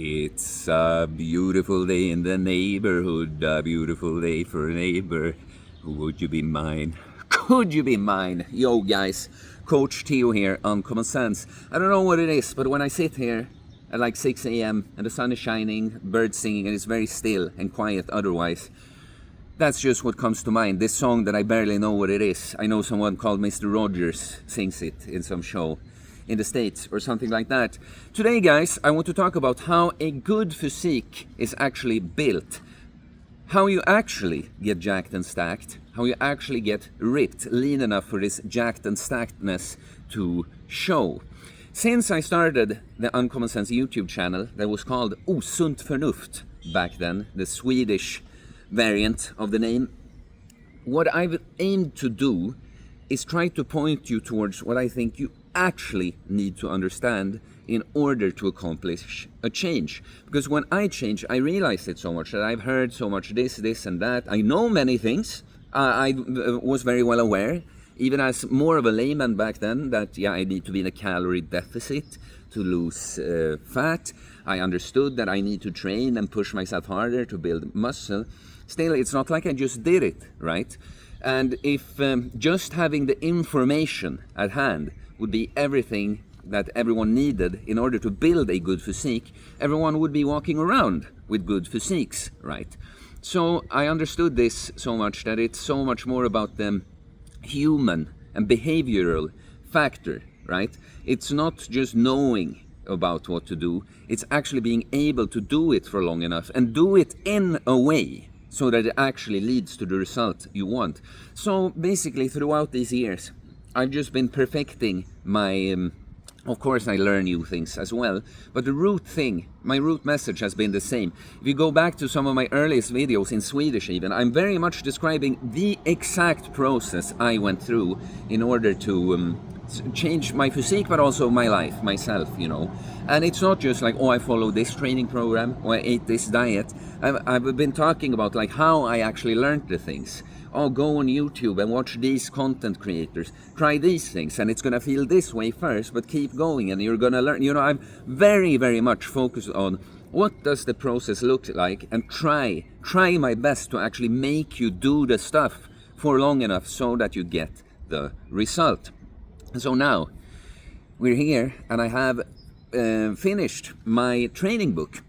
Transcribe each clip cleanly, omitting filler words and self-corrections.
It's a beautiful day in the neighborhood, a beautiful day for a neighbor. Would you be mine? Could you be mine? Yo guys, Coach Theo here on Common Sense. I don't know what it is, but when I sit here at like 6 a.m. and the sun is shining, birds singing, and it's very still and quiet otherwise, that's just what comes to mind. This song that I barely know what it is. I know someone called Mr. Rogers sings it in some show in the States or something like that. Today, guys, I want to talk about how a good physique is actually built. How you actually get jacked and stacked. How you actually get ripped, lean enough for this jacked and stackedness to show. Since I started the Uncommon Sense YouTube channel that was called Osunt Förnuft back then, the Swedish variant of the name, what I've aimed to do is try to point you towards what I think you actually need to understand in order to accomplish a change. Because when I change, I realized it so much that I've heard so much this and that. I know many things. I was very well aware, even as more of a layman back then, that I need to be in a calorie deficit to lose fat. I understood that I need to train and push myself harder to build muscle. Still, it's not like I just did it, right? And if just having the information at hand would be everything that everyone needed in order to build a good physique, everyone would be walking around with good physiques, right? So I understood this so much that it's so much more about the human and behavioral factor, right? It's not just knowing about what to do, it's actually being able to do it for long enough and do it in a way so that it actually leads to the result you want. So basically, throughout these years, I've just been perfecting my, of course I learn new things as well, but the root thing, my root message has been the same. If you go back to some of my earliest videos in Swedish even, I'm very much describing the exact process I went through in order to change my physique, but also my life, myself, you know. And it's not just like, oh, I follow this training program, or I ate this diet. I've been talking about like how I actually learned the things. Oh, go on YouTube and watch these content creators, try these things, and it's gonna feel this way first, but keep going and you're gonna learn. You know, I'm very, very much focused on what does the process look like, and try my best to actually make you do the stuff for long enough so that you get the result. So now we're here and I have finished my training book.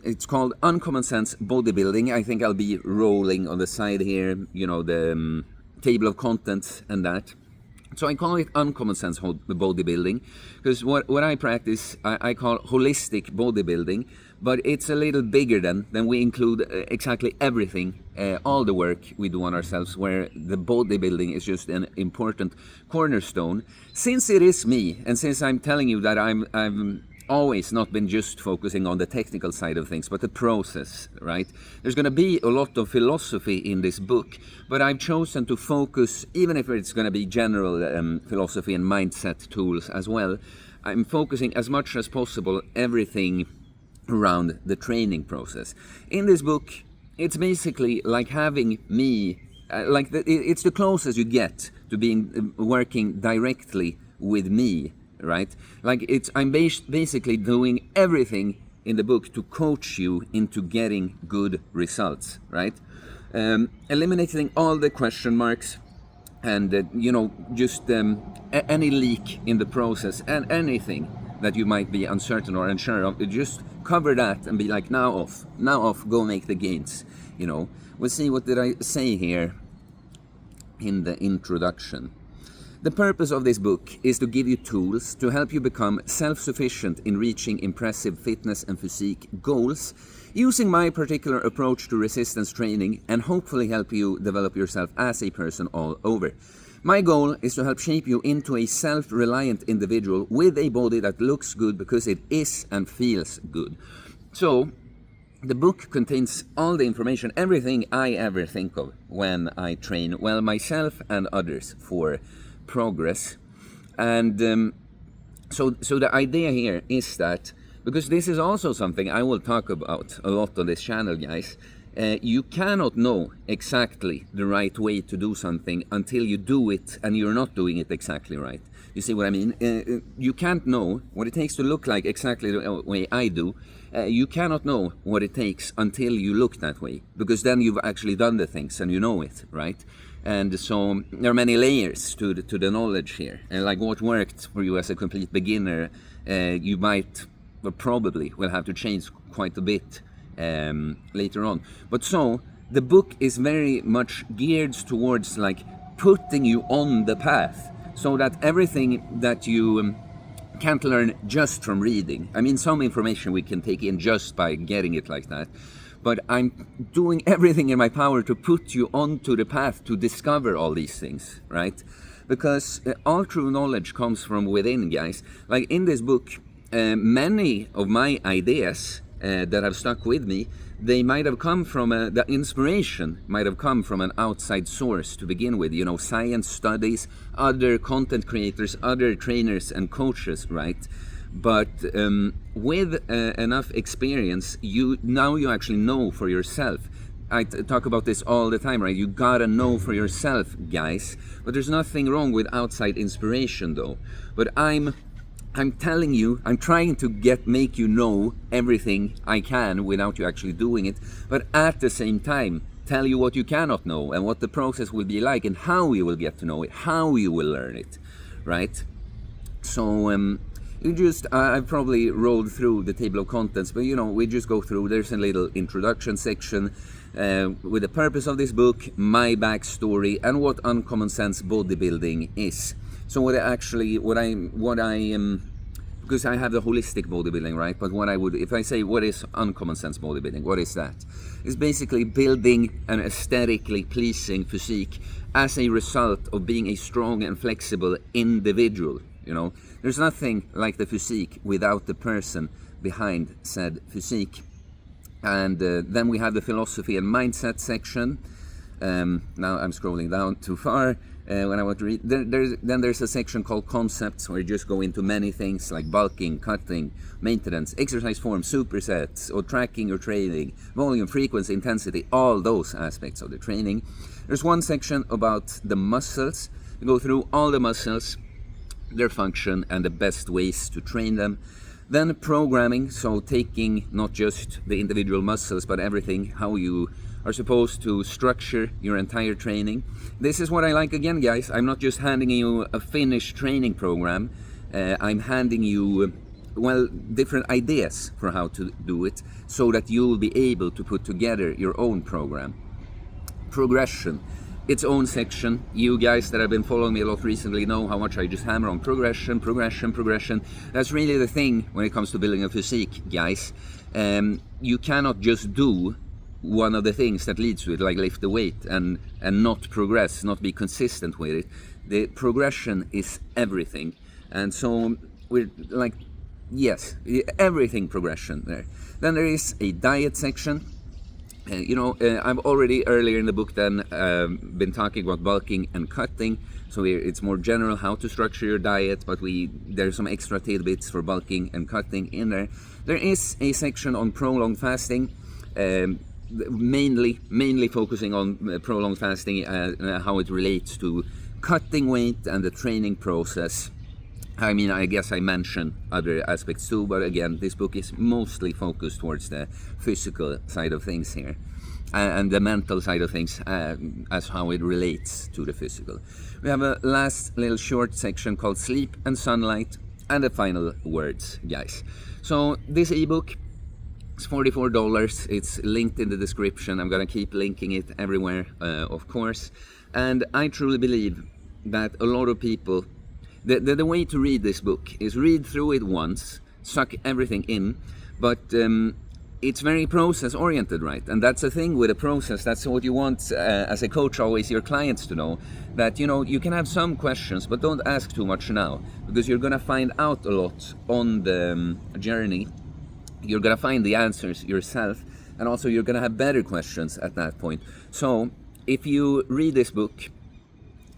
It's called Uncommon Sense Bodybuilding. I think I'll be rolling on the side here, you know, the table of contents and that. So I call it Uncommon Sense Bodybuilding because what I practice, I call holistic bodybuilding, but it's a little bigger than we include exactly everything, all the work we do on ourselves, where the bodybuilding is just an important cornerstone. Since it is me, and since I'm telling you that I'm always not been just focusing on the technical side of things, but the process, right? There's going to be a lot of philosophy in this book, but I've chosen to focus, even if it's going to be general philosophy and mindset tools as well, I'm focusing as much as possible everything around the training process. In this book, it's basically like having me, it's the closest you get to being working directly with me, right? Like I'm basically doing everything in the book to coach you into getting good results, right? Eliminating all the question marks and you know, just any leak in the process and anything that you might be uncertain or unsure of, just cover that and be like, now off, go make the gains, you know. We'll see, what did I say here in the introduction? The purpose of this book is to give you tools to help you become self-sufficient in reaching impressive fitness and physique goals, using my particular approach to resistance training, and hopefully help you develop yourself as a person all over. My goal is to help shape you into a self-reliant individual with a body that looks good because it is and feels good. So, the book contains all the information, everything I ever think of when I train, well, myself and others, for progress. And so the idea here is that, because this is also something I will talk about a lot on this channel, guys, you cannot know exactly the right way to do something until you do it and you're not doing it exactly right. You see what I mean? You can't know what it takes to look like exactly the way I do You cannot know what it takes until you look that way, because then you've actually done the things and you know it, right? And so there are many layers to the knowledge here. And like what worked for you as a complete beginner, you might, or probably will have to change quite a bit later on. But so the book is very much geared towards like putting you on the path, so that everything that you can't learn just from reading. I mean, some information we can take in just by getting it like that, but I'm doing everything in my power to put you onto the path to discover all these things, right? Because all true knowledge comes from within, guys. Like in this book, many of my ideas that have stuck with me, they might have come from the inspiration might have come from an outside source to begin with, you know, science studies, other content creators, other trainers and coaches, right? But with enough experience, you actually know for yourself. I talk about this all the time, right? You gotta know for yourself, guys. But there's nothing wrong with outside inspiration, though. But I'm telling you, I'm trying to make you know everything I can without you actually doing it, but at the same time, tell you what you cannot know and what the process will be like and how you will get to know it, how you will learn it, right? So, I've probably rolled through the table of contents, but you know, we just go through. There's a little introduction section with the purpose of this book, my backstory, and what uncommon sense bodybuilding is. So because I have the holistic bodybuilding, right? But if I say what is uncommon sense bodybuilding, what is that? It's basically building an aesthetically pleasing physique as a result of being a strong and flexible individual, you know? There's nothing like the physique without the person behind said physique. And then we have the philosophy and mindset section. Now I'm scrolling down too far. When I want to read, then there's a section called concepts, where you just go into many things like bulking, cutting, maintenance, exercise form, supersets, or tracking your training, volume, frequency, intensity, all those aspects of the training. There's one section about the muscles. You go through all the muscles, their function, and the best ways to train them. Then programming, so taking not just the individual muscles, but everything, how you are supposed to structure your entire training. This is what I like again, guys. I'm not just handing you a finished training program. I'm handing you, different ideas for how to do it, so that you'll be able to put together your own program. Progression, its own section. You guys that have been following me a lot recently know how much I just hammer on progression. That's really the thing when it comes to building a physique, guys. You cannot just do one of the things that leads to it, like lift the weight, and not progress, not be consistent with it. The progression is everything. And so we're like, yes, everything progression there. Then there is a diet section. I've already earlier in the book then been talking about bulking and cutting. So it's more general how to structure your diet, but there's some extra tidbits for bulking and cutting in there. There is a section on prolonged fasting, mainly focusing on prolonged fasting, how it relates to cutting weight and the training process. I mean, I guess I mentioned other aspects too, but again, this book is mostly focused towards the physical side of things here, and the mental side of things as how it relates to the physical. We have a last little short section called Sleep and Sunlight, and the final words, guys. So this ebook is $44. It's linked in the description. I'm gonna keep linking it everywhere, of course. And I truly believe that a lot of people, the way to read this book is read through it once, suck everything in, but it's very process oriented, right? And that's the thing with a process. That's what you want as a coach, always your clients to know, that you can have some questions, but don't ask too much now, because you're gonna find out a lot on the journey. You're gonna find the answers yourself, and also you're gonna have better questions at that point. So if you read this book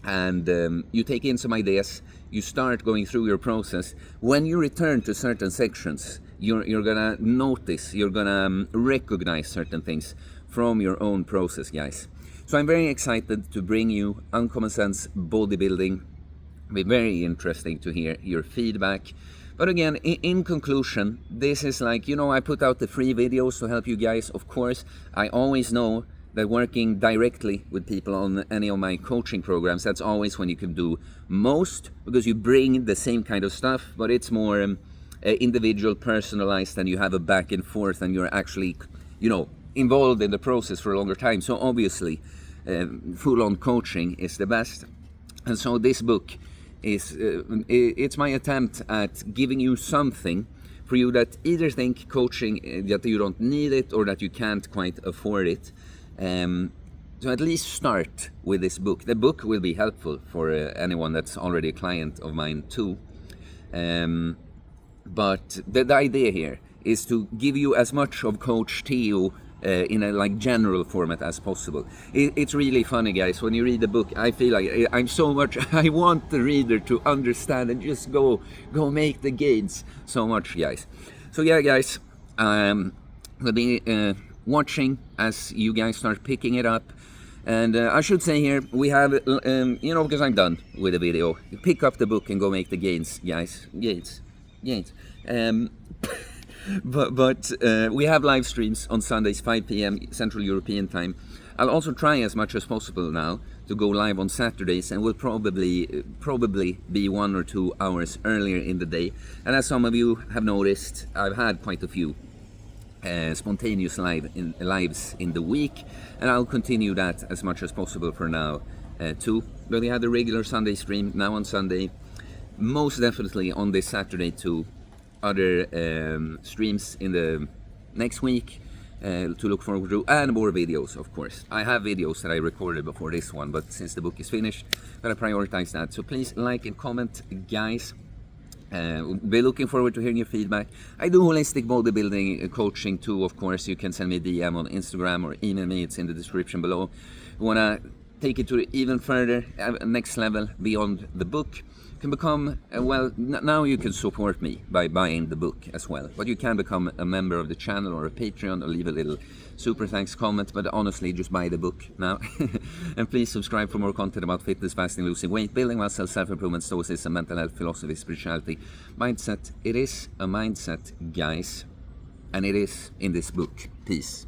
and you take in some ideas, you start going through your process, when you return to certain sections, you're gonna notice, you're gonna recognize certain things from your own process, guys. So I'm very excited to bring you Uncommon Sense Bodybuilding. It'll be very interesting to hear your feedback. But again, in conclusion, this is like, you know, I put out the free videos to help you guys. Of course, I always know that working directly with people on any of my coaching programs, that's always when you can do most, because you bring the same kind of stuff, but it's more individual, personalized, and you have a back and forth, and you're actually, you know, involved in the process for a longer time. So obviously, full-on coaching is the best. And so this book is it's my attempt at giving you something for you that either think coaching, that you don't need it, or that you can't quite afford it. So at least start with this book. The book will be helpful for anyone that's already a client of mine too. But the idea here is to give you as much of Coach Theo in a like general format as possible. It's really funny, guys, when you read the book. I feel like I'm so much, I want the reader to understand and just go make the gains so much, guys. So yeah, guys, we'll be watching as you guys start picking it up. And I should say here, we have, you know, because I'm done with the video, pick up the book and go make the gains, guys. Gains. But we have live streams on Sundays, 5 p.m. Central European time. I'll also try as much as possible now to go live on Saturdays, and will probably be 1 or 2 hours earlier in the day. And as some of you have noticed, I've had quite a few spontaneous lives in the week, and I'll continue that as much as possible for now too. But we had the regular Sunday stream now on Sunday, most definitely on this Saturday too. Other streams in the next week to look forward to, and more videos, of course. I have videos that I recorded before this one, but since the book is finished, gotta prioritize that. So please like and comment, guys. Be looking forward to hearing your feedback. I do holistic bodybuilding coaching too, of course. You can send me a DM on Instagram or email me, it's in the description below. You wanna take it to even further, next level beyond the book, can become, well, now you can support me by buying the book as well, but you can become a member of the channel or a Patreon, or leave a little super thanks comment. But honestly, just buy the book now. And please subscribe for more content about fitness, fasting, losing weight, building muscle, self-improvement, stoicism, mental health, philosophy, spirituality, mindset. It is a mindset, guys, and it is in this book. Peace.